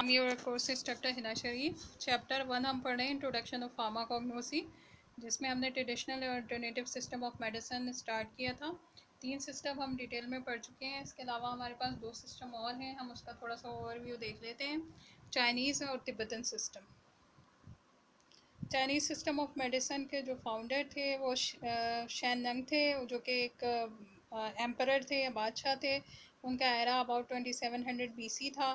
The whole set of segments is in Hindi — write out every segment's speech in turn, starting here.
From your course instructor Hina Sharif. Chapter 1 हम पढ़ रहे हैं इंट्रोडक्शन ऑफ फार्माकोग्नोसी, जिसमें हमने ट्रेडिशनल और alternative system of medicine start किया था। 3 सिस्टम हम डिटेल में पढ़ चुके हैं। इसके अलावा हमारे पास 2 सिस्टम और हैं, हम उसका थोड़ा सा ओवरव्यू देख लेते हैं। चाइनीज़ और Tibetan system. Chinese system of medicine के जो फाउंडर थे वो शैन नंग थे, जो कि एक एम्परर थे या बादशाह थे। उनका एरा अबाउट 2700 BC था।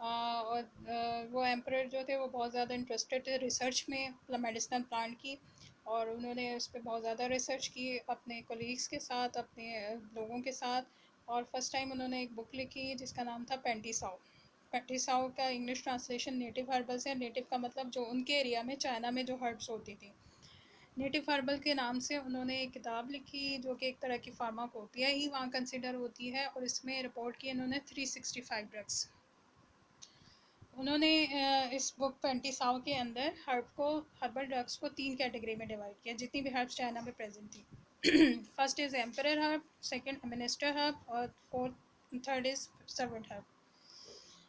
और वो एम्परर जो थे वो बहुत ज़्यादा इंटरेस्टेड थे रिसर्च में, मतलब मेडिसिनल प्लांट की, और उन्होंने उस पर बहुत ज़्यादा रिसर्च की अपने कोलीग्स के साथ, अपने लोगों के साथ। और फर्स्ट टाइम उन्होंने एक बुक लिखी जिसका नाम था पेंटिसाओ। पेंटिसाओ का इंग्लिश ट्रांसलेशन नेटिव हर्बल्स है। नेटिव का मतलब जो उनके एरिया में, चाइना में जो हर्ब्स होती थी, नेटिव हर्बल के नाम से उन्होंने एक किताब लिखी जो कि एक तरह की फार्माकोपिया ही वहाँ कंसिडर होती है। और इसमें रिपोर्ट की इन्होंने 365 ड्रग्स। उन्होंने इस बुक पेंटिसाओ के अंदर हर्बल ड्रग्स को 3 कैटेगरी में डिवाइड किया, जितनी भी हर्ब्स चाइना में प्रेजेंट थी। First is emperor herb, second minister herb, और third is servant herb.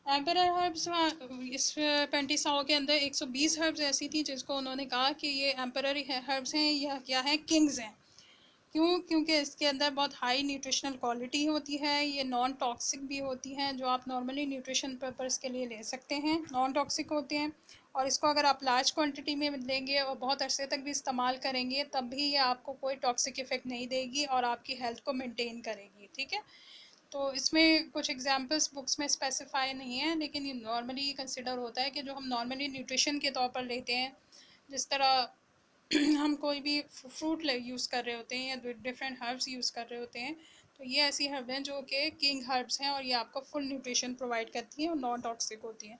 Emperor herbs, इस पेंटिसाओ के अंदर 120 हर्ब्स ऐसी थी जिसको उन्होंने कहा कि ये एम्परर हर्ब्स हैं, या क्या है, किंग्स हैं। क्यों? क्योंकि इसके अंदर बहुत हाई न्यूट्रिशनल क्वालिटी होती है, ये नॉन टॉक्सिक भी होती हैं, जो आप नॉर्मली न्यूट्रिशन पर्पज़ के लिए ले सकते हैं, नॉन टॉक्सिक होते हैं। और इसको अगर आप लार्ज क्वांटिटी में लेंगे और बहुत अरसे तक भी इस्तेमाल करेंगे, तब भी ये आपको कोई टॉक्सिक इफ़ेक्ट नहीं देगी और आपकी हेल्थ को मेंटेन करेगी। ठीक है, तो इसमें कुछ एग्जांपल्स बुक्स में स्पेसिफाई नहीं है, लेकिन ये नॉर्मली कंसिडर होता है कि जो हम नॉर्मली न्यूट्रिशन के तौर पर लेते हैं, जिस तरह हम कोई भी फ्रूट यूज़ कर रहे होते हैं या डिफरेंट हर्ब्स यूज़ कर रहे होते हैं, तो ये ऐसी हर्ब हैं जो कि किंग हर्ब्स हैं और ये आपको फुल न्यूट्रिशन प्रोवाइड करती हैं और नॉन टॉक्सिक होती हैं।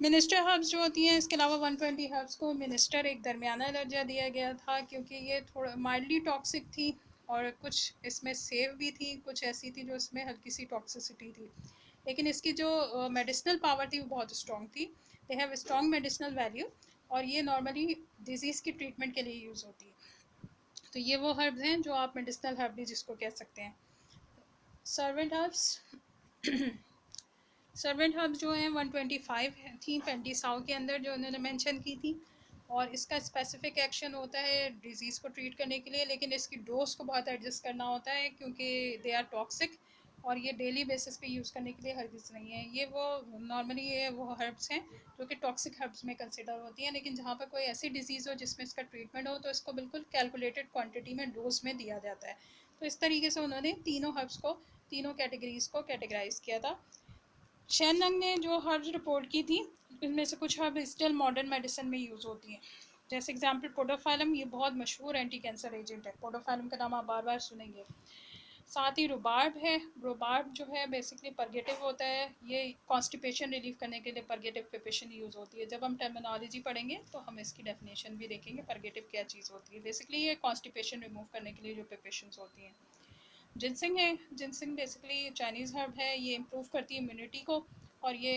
मिनिस्टर हर्ब्स जो होती हैं, इसके अलावा 120 हर्ब्स को मिनिस्टर एक दरमियाना दर्जा दिया गया था, क्योंकि ये थोड़ा माइल्डली टॉक्सिक थी और कुछ इसमें सेव भी थी, कुछ ऐसी थी जो इसमें हल्की सी टॉक्सिसिटी थी। लेकिन इसकी जो मेडिसिनल पावर थी वो बहुत स्ट्रॉन्ग थी। They have strong medicinal value, और ये नॉर्मली डिजीज़ की ट्रीटमेंट के लिए यूज़ होती है। तो ये वो हर्ब्स हैं जो आप मेडिसिनल हर्ब भी जिसको कह सकते हैं। सर्वेंट हर्ब्स सर्वेंट हर्ब जो हैं 125 थी पेंटिसाओ के अंदर, जो उन्होंने मेंशन की थी। और इसका स्पेसिफिक एक्शन होता है डिजीज़ को ट्रीट करने के लिए, लेकिन इसकी डोज को बहुत एडजस्ट करना होता है क्योंकि दे आर टॉक्सिक, और ये डेली बेसिस पे यूज़ करने के लिए हर्ब्स नहीं है। ये वो नॉर्मली ये वो हर्ब्स हैं जो कि टॉक्सिक हर्ब्स में कंसिडर होती हैं, लेकिन जहाँ पर कोई ऐसी डिजीज़ हो जिसमें इसका ट्रीटमेंट हो, तो इसको बिल्कुल कैलकुलेटेड क्वान्टिटी में डोज में दिया जाता है। तो इस तरीके से उन्होंने तीनों हर्ब्स को, तीनों कैटेगरीज़ को कैटेगराइज किया था। शैन नंग ने जो हर्ब्स रिपोर्ट की थी, इनमें से कुछ हर्ब स्टिल मॉडर्न मेडिसिन में यूज़ होती हैं। जैसे एग्जांपल पोडोफाइलम, ये बहुत मशहूर एंटी कैंसर एजेंट है। पोडोफाइलम का नाम आप बार बार सुनेंगे। साथ ही रुबार्ब है। रुबार्ब जो है बेसिकली परगेटिव होता है, ये कॉन्स्टिपेशन रिलीव करने के लिए परगेटिव प्रिपरेशन यूज़ होती है। जब हम टर्मिनोलॉजी पढ़ेंगे तो हम इसकी डेफिनेशन भी देखेंगे, परगेटिव क्या चीज़ होती है। बेसिकली ये कॉन्स्टिपेशन रिमूव करने के लिए जो प्रिपरेशंस होती हैं। जिनसिंग है। जिनसिंग बेसिकली चाइनीज़ हर्ब है, ये इम्प्रूव करती है इम्यूनिटी को, और ये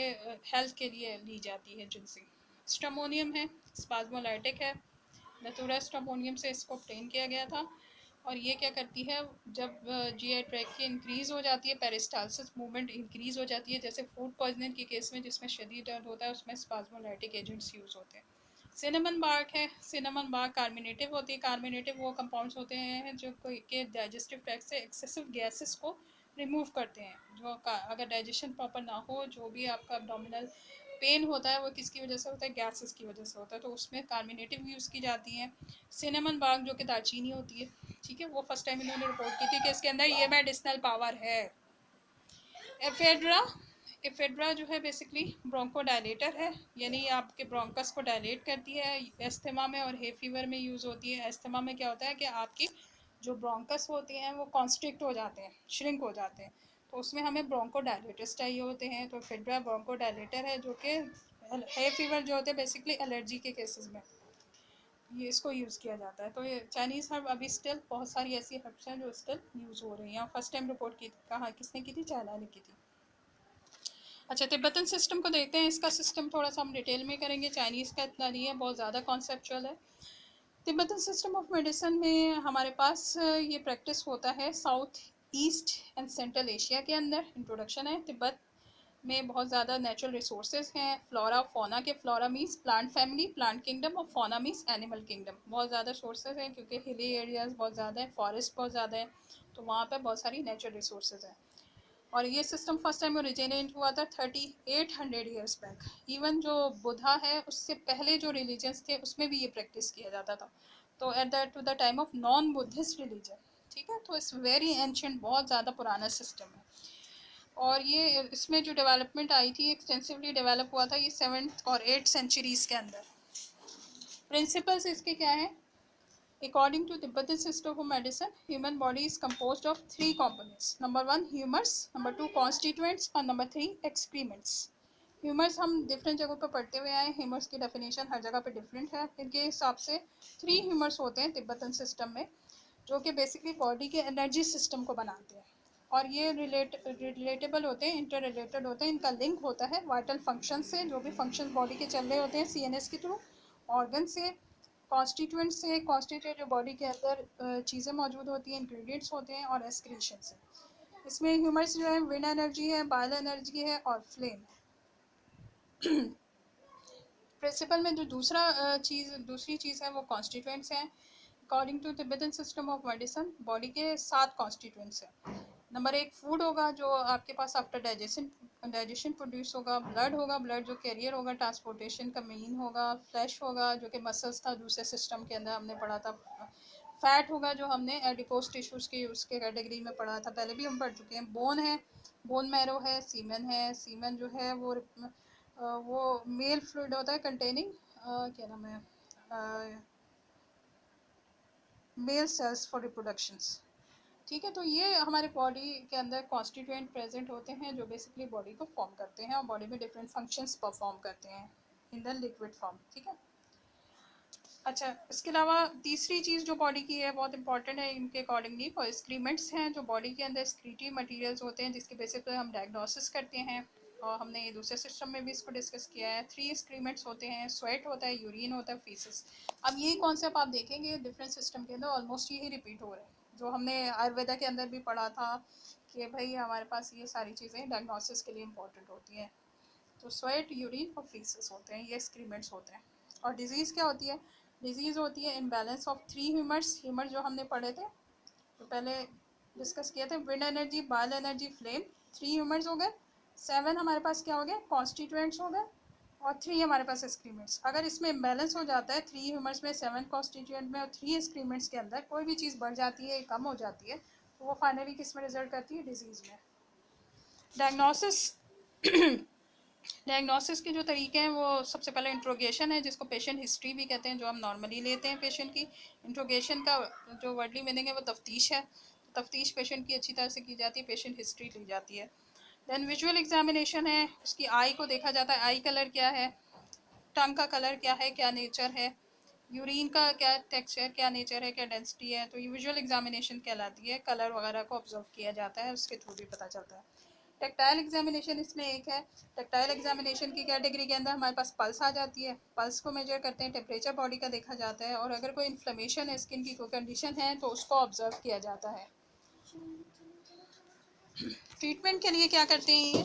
हेल्थ के लिए ली जाती है जिनसिंग। स्टमोनियम है, स्पाज्मोलाइटिक है। नथुरा स्टमोनियम से इसको ऑब्टेन किया गया था। और ये क्या करती है, जब जीआई ट्रैक्ट की इंक्रीज़ हो जाती है, पेरिस्टालसिस मूवमेंट इंक्रीज़ हो जाती है, जैसे फूड पॉइजनिंग के केस में जिसमें शदीद दर्द होता है, उसमें स्पाज्मोलाइटिक एजेंट्स यूज़ होते हैं। सिनेमन बार्क है। सिनेमन बार्क कार्मिनेटिव होती है। कार्मिनेटिव वो कंपाउंड्स होते हैं जो कोई के डाइजेस्टिव ट्रैक्ट से एक्सेसिव गैसेस को रिमूव करते हैं। जो अगर डाइजेशन प्रॉपर ना हो, जो भी आपका अब्डोमिनल पेन होता है वो किसकी वजह से होता है, गैसेस की वजह से होता है, तो उसमें कार्मिनेटिव यूज़ की जाती हैं। सिनेमन बार्क जो कि दालचीनी होती है, ठीक है, वो फर्स्ट टाइम इन्होंने रिपोर्ट की थी कि इसके अंदर ये मेडिसिनल पावर है। एफेड्रा। एफेड्रा जो है बेसिकली ब्रोंकोडायलेटर है, यानी आपके ब्रोंकस को डायलेट करती है। एस्थमा में और हे फीवर में यूज़ होती है। एस्थमा में क्या होता है कि आपकी जो ब्रोंकस होते हैं वो कॉन्स्ट्रिक्ट हो जाते हैं, श्रिंक हो जाते हैं, तो उसमें हमें ब्रोंकोडायलेटर्स चाहिए होते हैं। तो एफेड्रा ब्रोंकोडायलेटर है, जो कि हे फीवर जो होते हैं बेसिकली एलर्जी के केसेस में ये इसको यूज़ किया जाता है। तो ये चाइनीज़ हर्ब अभी स्टिल बहुत सारी ऐसी हर्ब्स हैं जो स्टिल यूज़ हो रही हैं। फर्स्ट टाइम रिपोर्ट की कहाँ किसने की थी, चाइना ने की थी। अच्छा, तिब्बतन सिस्टम को देखते हैं। इसका सिस्टम थोड़ा सा हम डिटेल में करेंगे, चाइनीज़ का इतना नहीं है, बहुत ज़्यादा कॉन्सेप्चुअल है। तिब्बतन सिस्टम ऑफ मेडिसिन में हमारे पास ये प्रैक्टिस होता है south east and central Asia के अंदर। इंट्रोडक्शन है। तिब्बत में बहुत ज़्यादा नेचुरल रिसोर्सेज हैं। फ्लोरा फौना के, flora means plant family, plant kingdom, और फौना मीन्स एनिमल किंगडम। बहुत ज़्यादा सोर्सेज हैं क्योंकि हिली एरियाज बहुत ज़्यादा हैं, फॉरेस्ट बहुत ज़्यादा है, तो वहाँ पर बहुत सारी नेचुरल रिसोर्सेज हैं। और ये सिस्टम फर्स्ट टाइम ओरिजिनेट हुआ था 3800 ईयर्स बैक। इवन जो बुद्धा है उससे पहले जो रिलीजन्स थे उसमें भी ये प्रैक्टिस किया जाता था, तो at the two the time of non Buddhist religion. ठीक है, तो इट्स वेरी एंशंट, बहुत ज़्यादा पुराना सिस्टम है। और ये इसमें जो डेवलपमेंट आई थी, एक्सटेंसिवली डेवलप हुआ था ये 7th और 8th सेंचुरीज़ के अंदर। प्रिंसिपल्स इसके क्या है? According to Tibetan system of medicine, human body is composed of 3 components. Number 1 humors, number 2 constituents, और number 3 excrements. ह्यूमर्स हम डिफरेंट जगहों पर पढ़ते हुए आए, ह्यूमर्स की डेफिनेशन हर जगह पे डिफरेंट है। इनके हिसाब से 3 ह्यूमर्स होते हैं तिब्बतन सिस्टम में, जो कि बेसिकली बॉडी के एनर्जी सिस्टम को बनाते हैं। और ये रिलेटेबल होते हैं, इंटर रिलेटेड होते हैं। इनका लिंक होता है वाइटल फंक्शन से, जो भी फंक्शन बॉडी के चल रहे होते हैं सीएनएस के थ्रू, ऑर्गन से, कॉन्स्टिट्यूएंट से, कॉन्स्टिट्यूएंट जो बॉडी के अंदर चीज़ें मौजूद होती हैं, इंग्रेडिएंट्स होते हैं, और एक्सक्रीशन से। इसमें ह्यूमर्स जो है विंड एनर्जी है, बायल एनर्जी है, और फ्लेम है। प्रिंसिपल में जो दूसरी चीज़ है वो कॉन्स्टिट्यूएंट्स हैं। According to Tibetan system of medicine, body के 7 कॉन्स्टिट्यूएंट्स हैं। नंबर 1 फूड होगा, जो आपके पास आफ्टर डाइजेशन प्रोड्यूस होगा। ब्लड होगा, ब्लड जो कैरियर होगा, ट्रांसपोर्टेशन का मेन होगा। फ्लैश होगा, जो कि मसल्स था, दूसरे सिस्टम के अंदर हमने पढ़ा था। फैट होगा, जो हमने एडिपोज टिश्यूज़ के उसके कैटेगरी में पढ़ा था, पहले भी हम पढ़ चुके हैं। बोन है, बोन मैरो है, सीमेन है। सीमेन जो है वो मेल फ्लूइड होता है कंटेनिंग क्या नाम है, मेल सेल्स फॉर रिप्रोडक्शंस। ठीक है, तो ये हमारे बॉडी के अंदर कॉन्स्टिट्यूएंट प्रेजेंट होते हैं, जो बेसिकली बॉडी को फॉर्म करते हैं और बॉडी में डिफरेंट फंक्शंस परफॉर्म करते हैं इन द लिक्विड फॉर्म। ठीक है, अच्छा, इसके अलावा तीसरी चीज़ जो बॉडी की है बहुत इंपॉर्टेंट है इनके अकॉर्डिंगली, और एक्सक्रीमेंट्स हैं, जो बॉडी के अंदर एक्सक्रीटरी मटेरियल्स होते हैं, जिसके बेसिस पर हम डायग्नोसिस करते हैं। और हमने ये दूसरे सिस्टम में भी इसको डिस्कस किया है। 3 एक्सक्रीमेंट्स होते हैं, स्वेट होता है, यूरिन होता है, फीसिस। अब यही कॉन्सेप्ट आप देखेंगे डिफरेंट सिस्टम के अंदर ऑलमोस्ट यही रिपीट हो रहे हैं, जो हमने आयुर्वेदा के अंदर भी पढ़ा था कि भाई हमारे पास ये सारी चीज़ें डायग्नोसिस के लिए इंपॉर्टेंट होती हैं। तो स्वेट, यूरिन और फीसिस होते हैं, ये एक्सक्रीमेंट्स होते हैं। और डिजीज़ क्या होती है? डिजीज़ होती है इम्बैलेंस ऑफ 3 ह्यूमर्स जो हमने पढ़े थे, तो पहले डिस्कस किए थे। विंड एनर्जी, बायल एनर्जी, फ्लेम, 3 ह्यूमर्स हो गए। 7 हमारे पास क्या हो गए? कॉन्स्टिट्यूएंट्स हो गए। और 3 हमारे पास एक्सक्रीमेंट्स। अगर इसमें इम्बैलेंस हो जाता है 3 ह्यूमर्स में, 7 कॉन्स्टिट्यूएंट में और 3 एक्सक्रीमेंट्स के अंदर कोई भी चीज़ बढ़ जाती है, कम हो जाती है, तो वो फाइनली किस में रिजल्ट करती है? डिजीज़ में। डायग्नोसिस डायग्नोसिस के जो तरीके हैं वो सबसे पहले इंट्रोगेशन है, जिसको पेशेंट हिस्ट्री भी कहते हैं, जो हम नॉर्मली लेते हैं पेशेंट की। इंट्रोगेशन का जो वर्डली मीनिंग है वो तफ्तीश है। तफ्तीश पेशेंट की अच्छी तरह से की जाती है, पेशेंट हिस्ट्री ली जाती है। देन विजुअल एग्जामिनेशन है, उसकी आई को देखा जाता है, आई कलर क्या है, टंग का कलर क्या है, क्या नेचर है, यूरिन का क्या टेक्सचर, क्या नेचर है, क्या डेंसिटी है, तो ये विजुअल एग्जामिनेशन कहलाती है। कलर वगैरह को ऑब्जर्व किया जाता है, उसके थ्रू भी पता चलता है। टेक्टाइल एग्जामिनेशन इसमें एक है। टेक्टाइल एग्जामिनेशन की कैटेगरी के अंदर हमारे पास पल्स आ जाती है। पल्स को मेजर करते हैं, टेम्परेचर बॉडी का देखा जाता है, और अगर कोई इन्फ्लेमेशन है, स्किन की कोई कंडीशन है, तो उसको ऑब्जर्व किया जाता है। ट्रीटमेंट के लिए क्या करते हैं ये?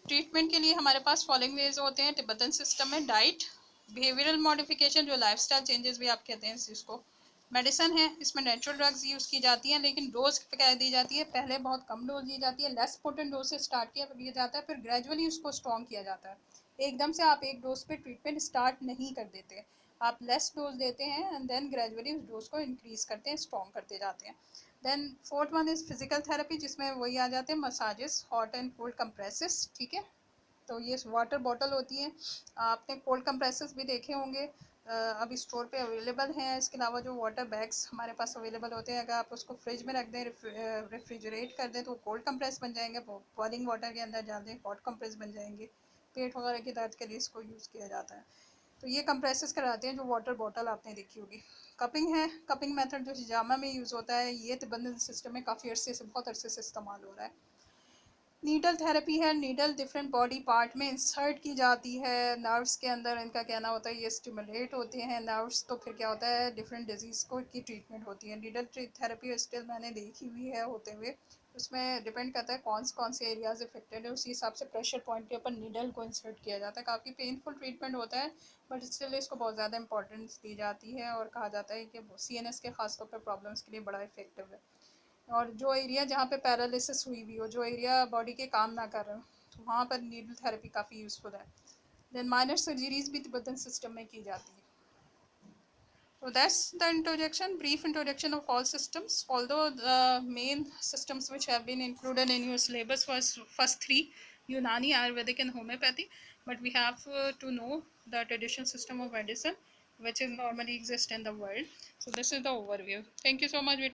ट्रीटमेंट के लिए हमारे पास फॉलोइंग वेज होते हैं तिब्बतन सिस्टम में। डाइट, बिहेवियरल मॉडिफिकेशन, जो लाइफस्टाइल चेंजेस भी आप कहते हैं जिसको। मेडिसिन है, इसमें नेचुरल ड्रग्स यूज़ की जाती हैं, लेकिन डोज क्या दी जाती है? पहले बहुत कम डोज दी जाती है, लेस पोटेंट डोज से स्टार्ट किया जाता है, फिर ग्रेजुअली उसको स्ट्रॉन्ग किया जाता है। एकदम से आप एक डोज पे ट्रीटमेंट स्टार्ट नहीं कर देते, आप लेस डोज देते हैं एंड देन ग्रेजुअली उस डोज को इंक्रीज़ करते हैं, स्ट्रॉन्ग करते जाते हैं। Then fourth one is physical therapy, जिसमें वही आ जाते हैं massages, hot and cold compresses. ठीक है, तो ये वाटर बॉटल होती है, आपने कोल्ड कंप्रेसेस भी देखे होंगे, अभी स्टोर पे अवेलेबल हैं। इसके अलावा जो वाटर बैग्स हमारे पास अवेलेबल होते हैं, अगर आप उसको फ्रिज में रख दें, रेफ्रिजरेट कर दें, तो कोल्ड कंप्रेस बन जाएंगे। बॉइलिंग वाटर के अंदर डाल दें, हॉट कंप्रेस बन जाएंगे। पेट वगैरह के दर्द के लिए इसको यूज़ किया जाता है। तो ये कंप्रेसेस कराते हैं, जो वाटर बॉटल आपने देखी होगी। कपिंग है, कपिंग मेथड जो हिजामा में यूज़ होता है, ये तिब्बतन सिस्टम में काफ़ी अरसे से, बहुत अरसे से इस्तेमाल हो रहा है। नीडल थेरेपी है, नीडल डिफरेंट बॉडी पार्ट में इंसर्ट की जाती है, नर्व्स के अंदर। इनका कहना होता है ये स्टिमुलेट होते हैं नर्व्स, तो फिर क्या होता है, डिफरेंट डिजीज़ को की ट्रीटमेंट होती है। नीडल थेरेपी स्टिल मैंने देखी हुई है होते हुए, उसमें डिपेंड करता है कौन से एरियाज इफेक्टेड है, उसी हिसाब से प्रेशर पॉइंट के ऊपर नीडल को इंसर्ट किया जाता है। काफ़ी पेनफुल ट्रीटमेंट होता है, बट स्टिल इसको बहुत ज़्यादा इंपॉर्टेंस दी जाती है और कहा जाता है कि CNS के खासतौर पर प्रॉब्लम्स के लिए बड़ा इफेक्टिव है। और जो एरिया जहाँ पे पैरालिसिस हुई हुई हो, जो एरिया बॉडी के काम ना कर रहे हो, तो वहाँ पर नीडल थेरेपी काफ़ी यूज़फुल है। देन माइनर सर्जरीज भी तिब्बतन सिस्टम में की जाती है। So that's the introduction, brief introduction of all systems. Although the main systems which have been included in your syllabus was first three, Unani, Ayurvedic and homeopathy, but we have to know the traditional system of medicine which is normally exist in the world. So this is the overview. Thank you so much.